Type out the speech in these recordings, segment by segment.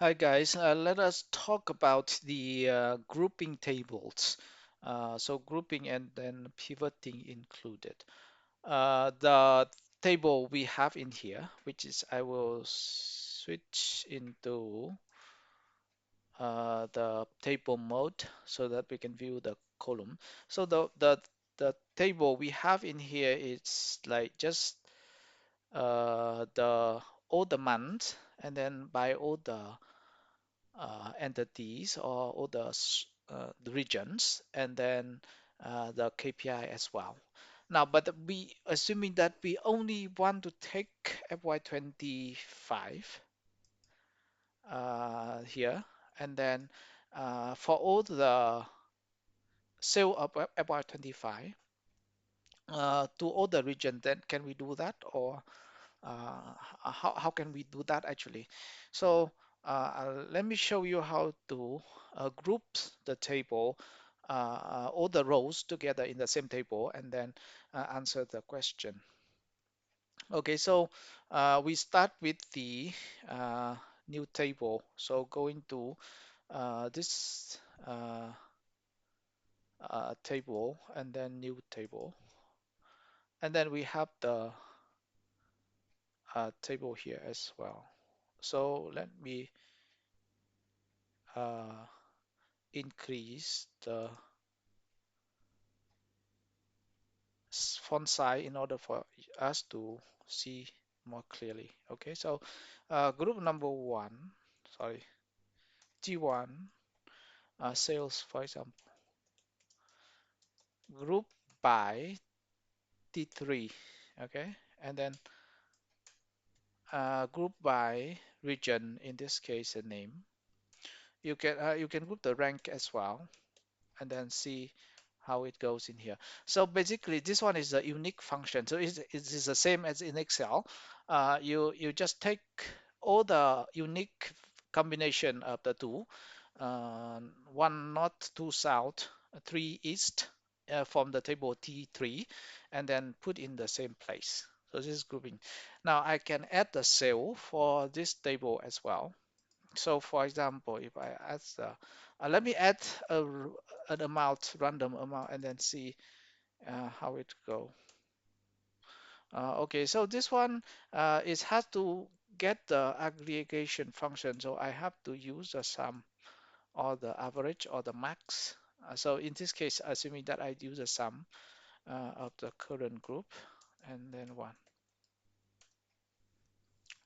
Hi guys, let us talk about the grouping tables. So grouping and then pivoting included. The table we have in here, which is I will switch into the table mode so that we can view the column. So the table we have in here is like just the all the months and then by all entities or all the regions and then the KPI as well. Now, but we assuming that we only want to take FY25 here, and then for all the sale of FY25 to all the region, then can we do that or how can we do that actually? So let me show you how to group the table, all the rows together in the same table, and then answer the question. Okay, so we start with the uh, new table. So going to this table and then new table, and then we have the table here as well. So let me uh, increase the font size in order for us to see more clearly. Okay, so group number one, sorry, G1 sales, for example, group by T3, okay, and then group by region, in this case, a name. You can group the rank as well, and then see how it goes in here. So basically, this one is a unique function. So it's the same as in Excel. You just take all the unique combination of the two, one north, two south, three east from the table T3, and then put in the same place. So this is grouping. Now I can add the cell for this table as well. So for example, if I add let me add an amount, random amount, and then see how it go. Okay, so this one is has to get the aggregation function. So I have to use the sum or the average or the max. So in this case, assuming that I use the sum of the current group and then one.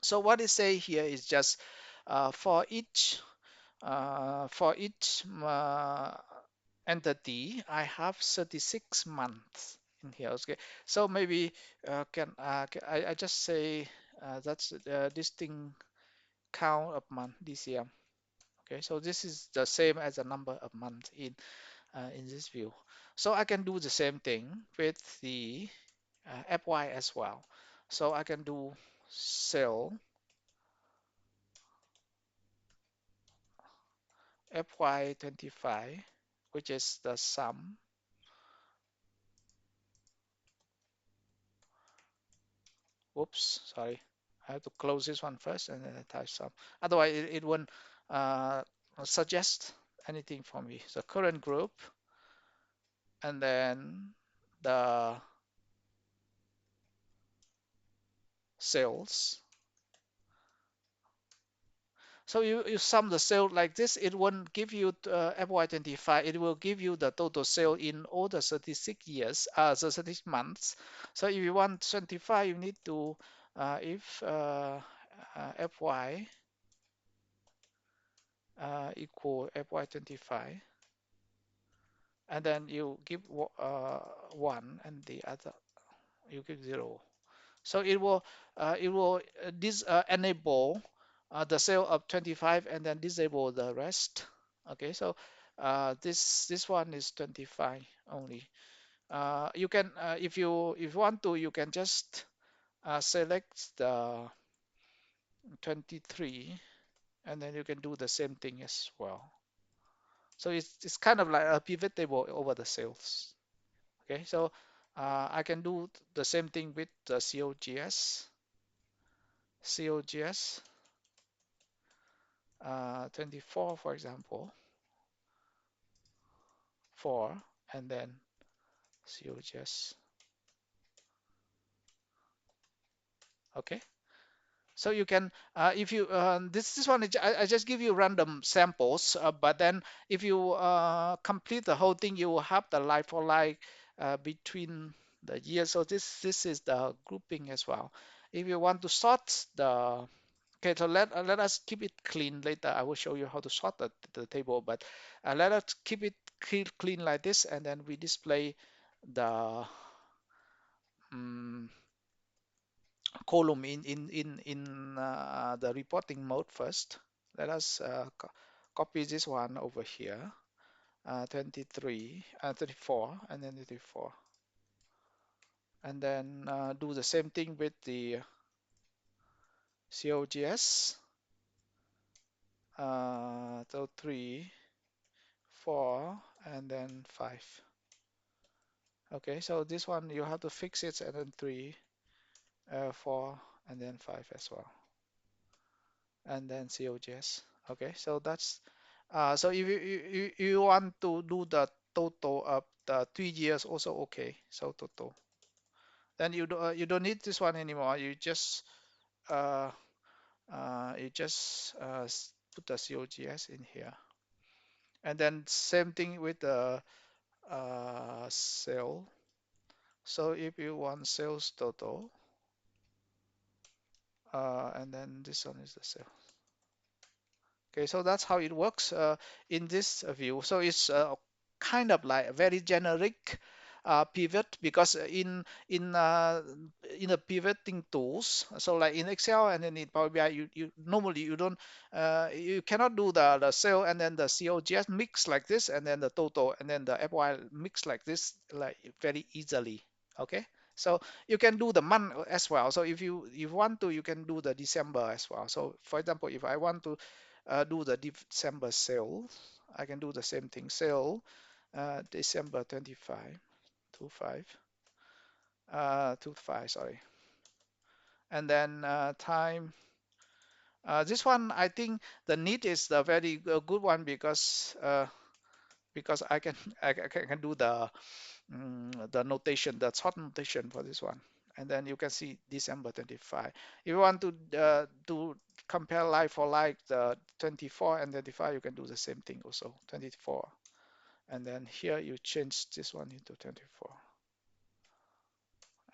So what it say here is just for each entity, I have 36 months in here. Okay, so maybe I just say that's this thing count of month this year. Okay, so this is the same as the number of months in this view. So I can do the same thing with the FY as well. So I can do cell FY25, which is the sum. Whoops, sorry. I have to close this one first and then attach some. Otherwise, it won't uh, suggest anything for me. So current group and then the sales. So you sum the sale like this, it won't give you FY25. It will give you the total sale in all the 36 years, the 36 months. So if you want 25, you need to if FY equal FY25, and then you give one and the other you give zero. So it will this enable the sale of 25 and then disable the rest. Okay, so this one is 25 only. You can if you want to, you can just select the 23 and then you can do the same thing as well. So it's kind of like a pivot table over the sales. Okay, so I can do the same thing with the COGS. COGS. 24, for example, 4, and then COGS. Okay. So you can, if you, this one, I just give you random samples, but then if you complete the whole thing, you will have the like for like between the years. So this is the grouping as well. If you want to sort the, okay, so let us keep it clean later. I will show you how to sort the table, but let us keep it clean like this, and then we display the um, column in the reporting mode first. Let us copy this one over here, 23, 34, and then 34, and then do the same thing with the COGS. So 3, 4, and then 5. Okay, so this one you have to fix it, and then 3, 4, and then 5 as well, and then COGS. Okay, so that's so if you want to do the total of the 3 years also, okay. So total. Then you don't need this one anymore. Uh, you just put the COGS in here, and then same thing with the sale. So if you want sales total, and then this one is the sale. Okay, so that's how it works in this view. So it's kind of like a very generic pivot, because in the pivoting tools, so like in Excel and then in Power BI, you normally you don't you cannot do the sale and then the COGS mix like this, and then the total and then the FY mix like this, like very easily. Okay. So you can do the month as well. So if you want to, you can do the December as well. So for example, if I want to do the December sale, I can do the same thing. Sale December 25, 25, 25, sorry. And then time. This one, I think the need is the very good one, because I can I can do the notation, the short notation for this one. And then you can see December 25. If you want to compare like for like the 24 and 25, you can do the same thing also, 24. And then here you change this one into 24,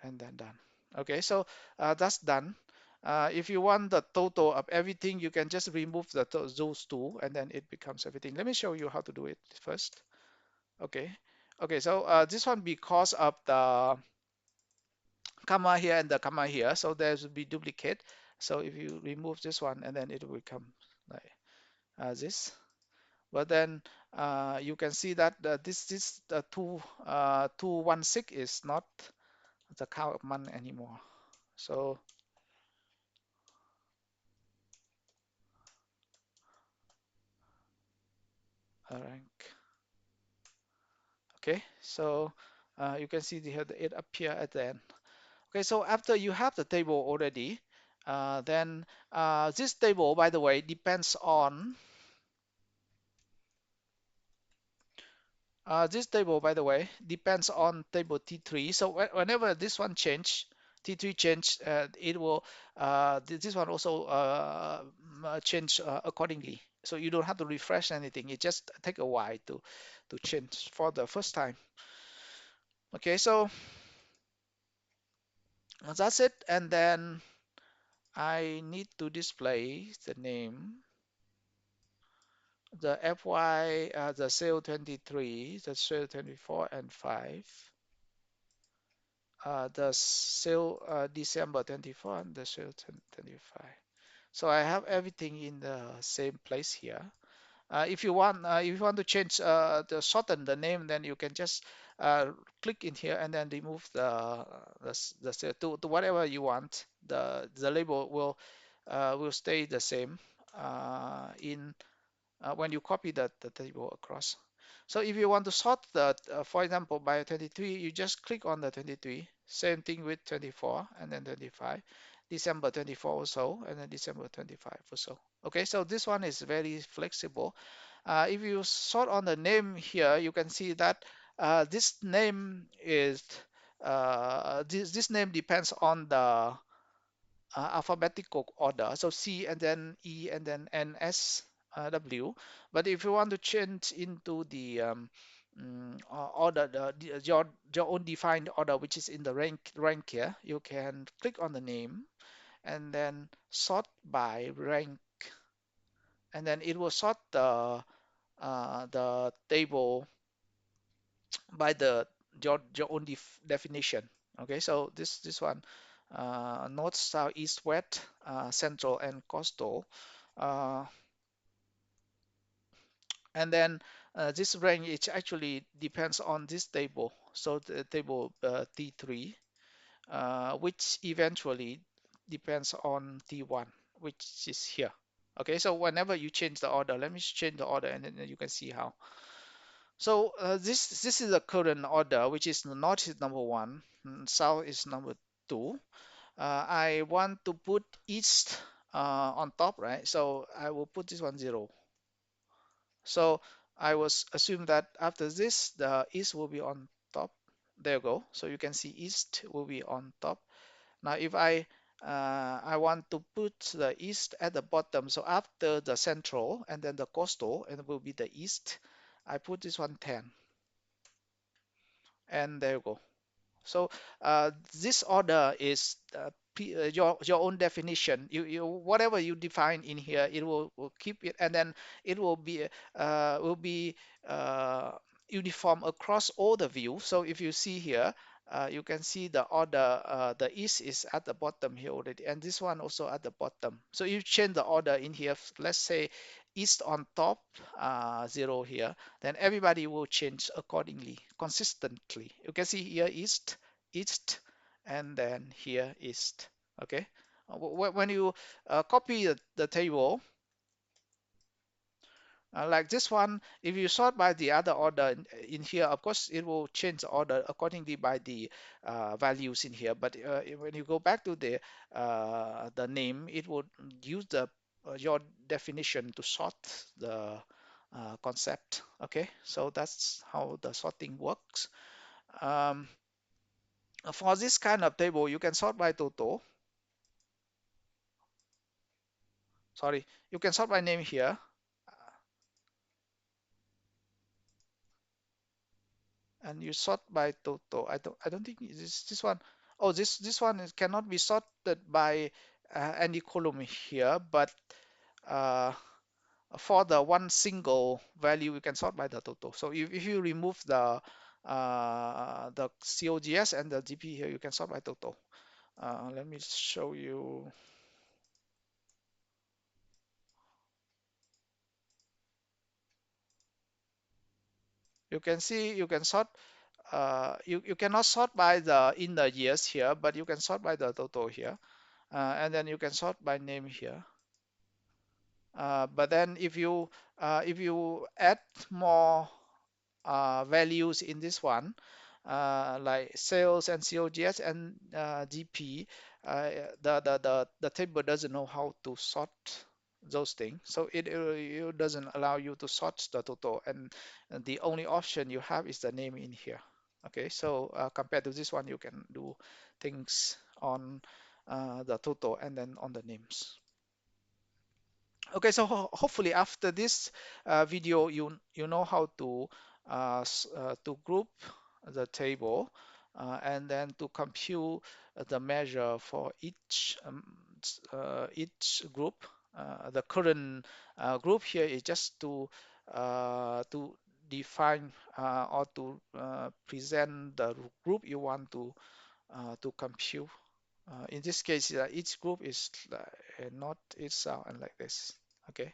and then done. Okay, so that's done. If you want the total of everything, you can just remove those two, and then it becomes everything. Let me show you how to do it first. Okay. Okay, so this one, because of the comma here and the comma here, so there will be duplicate. So if you remove this one, and then it will become like this. But then you can see that this 216 is not the count of month anymore. So rank. Okay, so you can see it appear at the end. Okay, so after you have the table already, then this table, by the way, depends on this table, by the way, depends on table T3. So whenever this one change, T3 change, it will this one also change accordingly. So you don't have to refresh anything. It just take a while to change for the first time. Okay, so that's it. And then I need to display the name, the FY, the sale 23, the sale 24 and 5. The sale December 24 and the sale 25. So I have everything in the same place here. If you want to change the shorten the name, then you can just click in here and then remove the sale to whatever you want. The label will stay the same in when you copy the table across. So if you want to sort for example, by 23, you just click on the 23. Same thing with 24 and then 25. December 24 or so, and then December 25 or so. Okay, so this one is very flexible. If you sort on the name here, you can see that this name is this name depends on the alphabetical order. So C and then E and then N S W. But if you want to change into the order, your own defined order, which is in the rank here, you can click on the name and then sort by rank, and then it will sort the table by your own definition. Okay, so this one, north, south, east, west, central, and coastal, uh, and then this range it actually depends on this table. So the table T3, which eventually depends on T1, which is here. Okay, so whenever you change the order, let me change the order, and then you can see how. So this is the current order, which is north is number one, south is number two. I want to put east on top, right? So I will put this one 0. So I was assume that after this, the east will be on top. There you go. So you can see east will be on top. Now if I want to put the east at the bottom, so after the central and then the coastal, and it will be the east. I put this one 10, and there you go. So this order is your own definition. You whatever you define in here, it will keep it, and then it will be uh, uniform across all the views. So if you see here, you can see the order. The east is at the bottom here already, and this one also at the bottom. So you change the order in here. Let's say east on top, 0 here, then everybody will change accordingly, consistently. You can see here east, east, and then here east. Okay. When you copy the table, like this one, if you sort by the other order in here, of course, it will change the order accordingly by the values in here. But when you go back to the name, it would use the your definition to sort the concept. Okay, so that's how the sorting works. Um, for this kind of table, you can sort by total. Sorry, you can sort by name here. And you sort by total. I don't think this one. Oh, this one cannot be sorted by any column here, but uh, for the one single value, you can sort by the total. So if you remove the COGS and the GP here, you can sort by total. Let me show you. You can see you can sort. You cannot sort by the in the years here, but you can sort by the total here, and then you can sort by name here. But then if you add more values in this one, like sales and COGS and GP, the table doesn't know how to sort those things. So it doesn't allow you to sort the total, and the only option you have is the name in here. Okay, so compared to this one, you can do things on the total and then on the names. Okay, so hopefully after this video, you know how to group the table and then to compute the measure for each group. The current group here is just to define or to present the group you want to compute. In this case, each group is north, east, south, and like this. Okay.